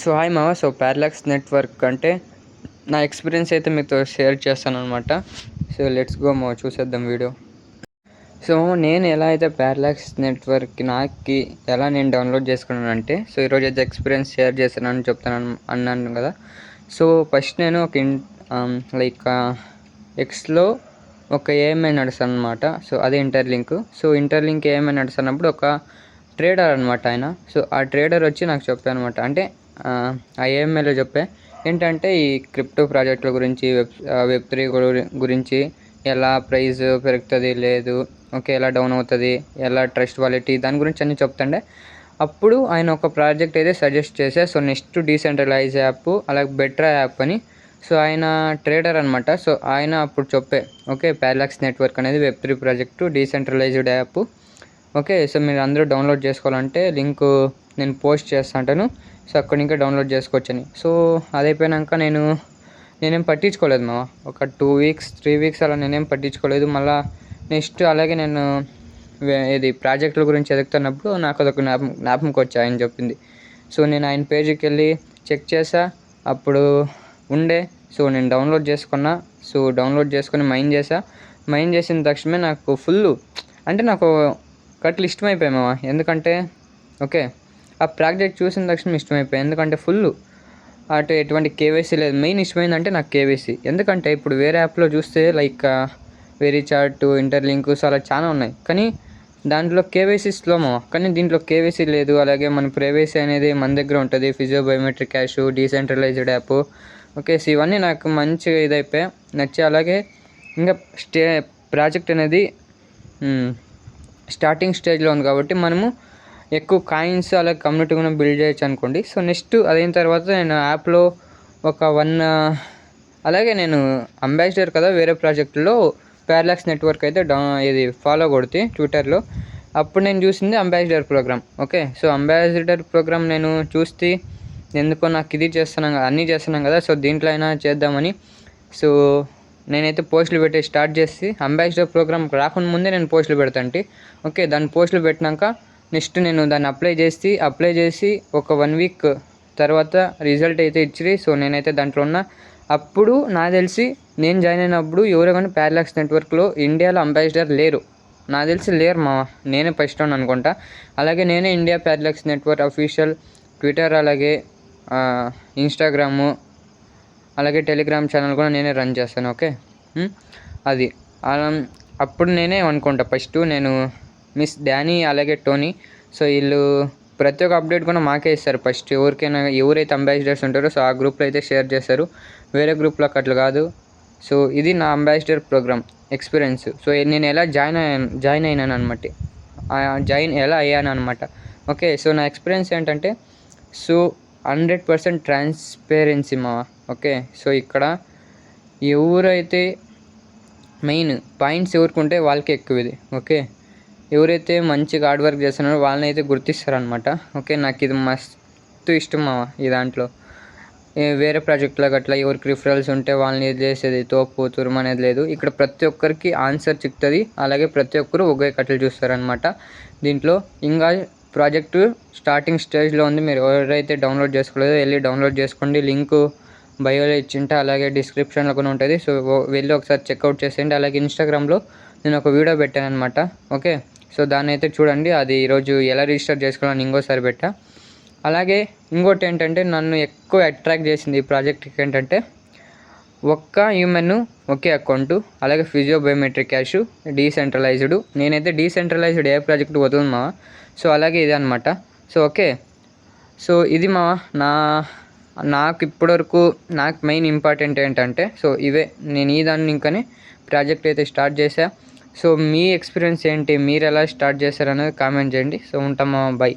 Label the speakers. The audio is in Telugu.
Speaker 1: సో హాయ్ మావా. సో ప్యారలాక్స్ నెట్వర్క్ అంటే నా ఎక్స్పీరియన్స్ అయితే మీతో షేర్ చేస్తాను అనమాట. సో లెట్స్ గో మావా, చూసేద్దాం వీడియో. సో నేను ఎలా అయితే ప్యారలాక్స్ నెట్వర్క్ నాకు ఎలా నేను డౌన్లోడ్ చేసుకున్నానంటే, సో ఈరోజు అయితే ఎక్స్పీరియన్స్ షేర్ చేస్తానని చెప్తాను అన్నాను కదా. సో ఫస్ట్ నేను ఒక లైక్ ఎక్స్లో ఒక ఏఎంఐ నడుస్తాను అనమాట. సో అదే ఇంటర్లింక్. సో ఇంటర్లింక్ ఏఎంఐ నడుస్తున్నప్పుడు ఒక ట్రేడర్ అనమాట ఆయన. సో ఆ ట్రేడర్ వచ్చి నాకు చెప్పాను అనమాట. అంటే ఆ ఏఎంఐలో చెప్పే ఏంటంటే ఈ క్రిప్టో ప్రాజెక్టుల గురించి, వెబ్3 గురించి, ఎలా ప్రైస్ పెరుగుతుంది లేదు, ఓకే ఎలా డౌన్ అవుతుంది, ఎలా ట్రస్ట్ వాలిటీ, దాని గురించి అన్నీ చెప్తుండే. అప్పుడు ఆయన ఒక ప్రాజెక్ట్ అయితే సజెస్ట్ చేసే. సో నెక్స్ట్ డీసెంట్రలైజ్ యాప్, అలాగే బెట్రా యాప్ అని. సో ఆయన ట్రేడర్ అనమాట. సో ఆయన అప్పుడు చెప్పే ఓకే ప్యారలాక్స్ నెట్వర్క్ అనేది వెబ్3 project, decentralised app. Okay so మీరు అందరూ డౌన్లోడ్ చేసుకోవాలంటే లింకు నేను పోస్ట్ చేస్తాను. సో అక్కడి ఇంకా డౌన్లోడ్ చేసుకోవచ్చని. సో అది అయిపోయాక నేనేం పట్టించుకోలేదు మా. ఒక 2 వీక్స్ 3 వీక్స్ అలా నేనేం పట్టించుకోలేదు. మళ్ళీ నెక్స్ట్ అలాగే నేను ఇది ప్రాజెక్టుల గురించి ఎదుగుతున్నప్పుడు నాకు అదొక జ్ఞాపకంకి వచ్చి ఆయన చెప్పింది. సో నేను ఆయన పేజీకి వెళ్ళి చెక్ చేసా, అప్పుడు ఉండే. సో నేను డౌన్లోడ్ చేసుకున్నా. సో డౌన్లోడ్ చేసుకుని మైన్ చేసిన తక్షణమే నాకు అంటే నాకు కట్లు ఇష్టమైపోయాయి మామ. ఎందుకంటే ఓకే ఆ ప్రాజెక్ట్ చూసిన తక్షణం ఇష్టమైపోయాయి. ఎందుకంటే అటు ఎటువంటి కేవైసీ లేదు. మెయిన్ ఇష్టమైందంటే నాకు కేవైసీ. ఎందుకంటే ఇప్పుడు వేరే యాప్లో చూస్తే లైక్ వెరీచాట్, ఇంటర్లింక్స్ అలా చాలా ఉన్నాయి, కానీ దాంట్లో కేవైసీ స్లో మామ. కానీ దీంట్లో కేవైసీ లేదు. అలాగే మన ప్రైవసీ అనేది మన దగ్గర ఉంటుంది. Physio biometric cash, decentralised app. Okay so ఇవన్నీ నాకు మంచిగా ఇదైపోయాయి, నచ్చి. అలాగే ఇంకా ప్రాజెక్ట్ అనేది స్టార్టింగ్ స్టేజ్లో ఉంది కాబట్టి మనము ఎక్కువ కాయిన్స్ అలాగే కమ్యూనిటీ కూడా బిల్డ్ చేయొచ్చు అనుకోండి. సో నెక్స్ట్ అదైన తర్వాత నేను యాప్లో ఒక అలాగే నేను అంబాసిడర్ కదా వేరే ప్రాజెక్టులో ప్యారలాక్స్ నెట్వర్క్ అయితే ఇది ఫాలో కొడితే ట్విట్టర్లో. అప్పుడు నేను చూసింది ambassador program. Okay so ambassador program నేను చూస్తే ఎందుకో నాకు ఇది అన్నీ చేస్తున్నాం కదా, సో దీంట్లో అయినా చేద్దామని. సో నేనైతే పోస్టులు పెట్టి స్టార్ట్ చేసి, అంబాసిడర్ ప్రోగ్రామ్ రాకుండా ముందే నేను పోస్టులు పెడతాంటి. ఓకే దాని పోస్టులు పెట్టినాక నెక్స్ట్ నేను దాన్ని అప్లై చేసి ఒక 1 వీక్ తర్వాత రిజల్ట్ అయితే ఇచ్చి. సో నేనైతే దాంట్లో ఉన్నా. అప్పుడు నాకు తెలిసి నేను జాయిన్ అయినప్పుడు ఎవరో కానీ ప్యారలాక్స్ నెట్వర్క్లో ఇండియాలో అంబాసిడర్ లేరు. నాకు తెలిసి లేరు మా. నేనే ఫస్ట్ అనుకుంటా. అలాగే నేనే India parallax network official Twitter, అలాగే ఇన్స్టాగ్రాము, అలాగే టెలిగ్రామ్ ఛానల్ కూడా నేనే రన్ చేస్తాను. ఓకే అది అప్పుడు నేనే అనుకుంటా ఫస్ట్ నేను మిస్ డానీ అలాగే టోనీ. సో వీళ్ళు ప్రతి ఒక్క అప్డేట్ కూడా మాకే ఇస్తారు ఫస్ట్. ఎవరైతే అంబాసిడర్స్ ఉంటారో సో ఆ గ్రూప్లో అయితే షేర్ చేస్తారు, వేరే గ్రూప్లోకి అట్లా కాదు. సో ఇది నా అంబాసిడర్ ప్రోగ్రామ్ ఎక్స్పీరియన్స్. సో నేను ఎలా జాయిన్ అయినాను అనమాట, ఎలా అయ్యాను అనమాట. ఓకే సో నా ఎక్స్పీరియన్స్ ఏంటంటే, సో 100% ట్రాన్స్పరెన్సీ మా. ఓకే సో ఇక్కడ ఎవరైతే మెయిన్ పాయింట్స్ ఎవరికి వాళ్ళకి ఎక్కువ ఇది. ఓకే ఎవరైతే మంచిగా హార్డ్ వర్క్ చేస్తున్నారో వాళ్ళని అయితే గుర్తిస్తారనమాట. ఓకే నాకు ఇది మస్తు ఇష్టం మామ. ఈ దాంట్లో వేరే ప్రాజెక్టులకు అట్లా ఎవరికి రిఫరల్స్ ఉంటే వాళ్ళని ఇది చేసేది తురుము అనేది లేదు. ఇక్కడ ప్రతి ఒక్కరికి ఆన్సర్ చిక్కుతుంది. అలాగే ప్రతి ఒక్కరు ఒకే కట్టలు చూస్తారనమాట. దీంట్లో ఇంకా ప్రాజెక్టు స్టార్టింగ్ స్టేజ్లో ఉంది. మీరు ఎవరైతే డౌన్లోడ్ చేసుకోలేదో వెళ్ళి డౌన్లోడ్ చేసుకోండి. లింకు బయోలో ఇచ్చింటే అలాగే డిస్క్రిప్షన్లో కూడా ఉంటుంది. సో వెళ్ళి ఒకసారి చెక్అవుట్ చేసేయండి. అలాగే ఇన్స్టాగ్రామ్లో నేను ఒక వీడియో పెట్టాను అనమాట. ఓకే సో దాన్ని అయితే చూడండి. అది ఈరోజు ఎలా రిజిస్టర్ చేసుకోవాలని ఇంకోసారి పెట్టా. అలాగే ఇంకోటి ఏంటంటే నన్ను ఎక్కువ అట్రాక్ట్ చేసింది ఈ ప్రాజెక్ట్కి ఏంటంటే, ఒక్క హ్యూమన్ ఒకే అకౌంటు, అలాగే ఫిజియో బయోమెట్రిక్ క్యాష్, డీసెంట్రలైజ్డ్. నేనైతే డీసెంట్రలైజ్డ్ ఏ ప్రాజెక్ట్ పోతుంది మా. సో అలాగే ఇది అనమాట. సో ఓకే సో ఇది మా నాకు ఇప్పటివరకు నాకు మెయిన్ ఇంపార్టెంట్ ఏంటంటే, సో ఇవే నేను ఈ దాన్ని ఇంకనే ప్రాజెక్ట్ అయితే స్టార్ట్ చేశా. సో మీ ఎక్స్పీరియన్స్ ఏంటి, మీరు ఎలా స్టార్ట్ చేశారనేది కామెంట్ చేయండి. సో ఉంటామా, బై.